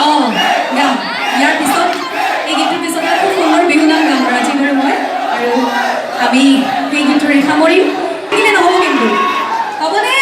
ইয়াৰ পিছত এই গীতটোৰ পিছত খুব সুন্দৰ বিহুনাম গাম ৰাজীৱ আৰু মই, আৰু আমি সেই গীতটোৰে সামৰিম। কিনে নহ'ব কিন্তু হ'বনে?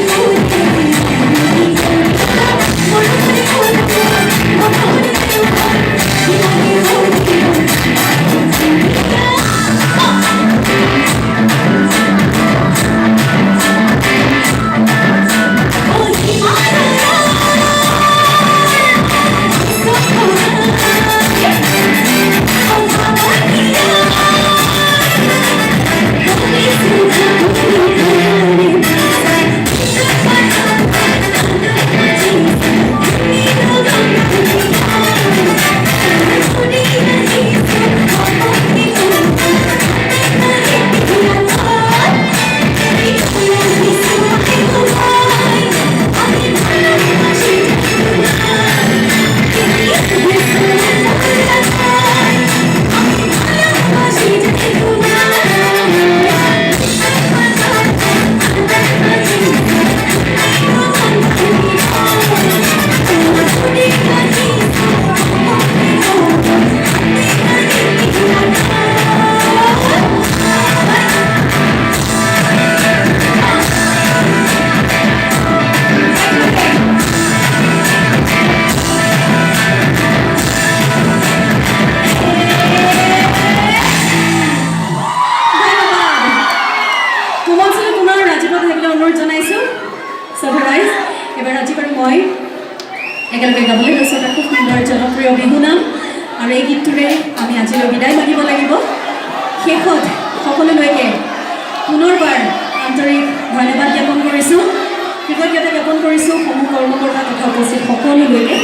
I'm ৰাইজ এবাৰ আজি বাৰু মই একেলগে গাবলৈ লৈছোঁ এটা খুব সুন্দৰ জনপ্ৰিয় বিহুনাম আৰু এই গীতটোৰে আমি আজিলৈ বিদায় মাগিব লাগিব শেষত সকলোলৈকে পুনৰবাৰ আন্তৰিক ধন্যবাদ জ্ঞাপন কৰিছোঁ কৃতজ্ঞতা জ্ঞাপন কৰিছোঁ সমূহ কৰ্মকৰ্তা তথা উপস্থিত সকলোলৈকে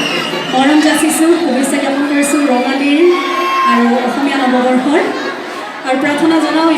মৰম যাচিছোঁ শুভেচ্ছা জ্ঞাপন কৰিছোঁ ৰঙালীৰ আৰু অসমীয়া নৱবৰ্ষৰ আৰু প্ৰাৰ্থনা জনাওঁ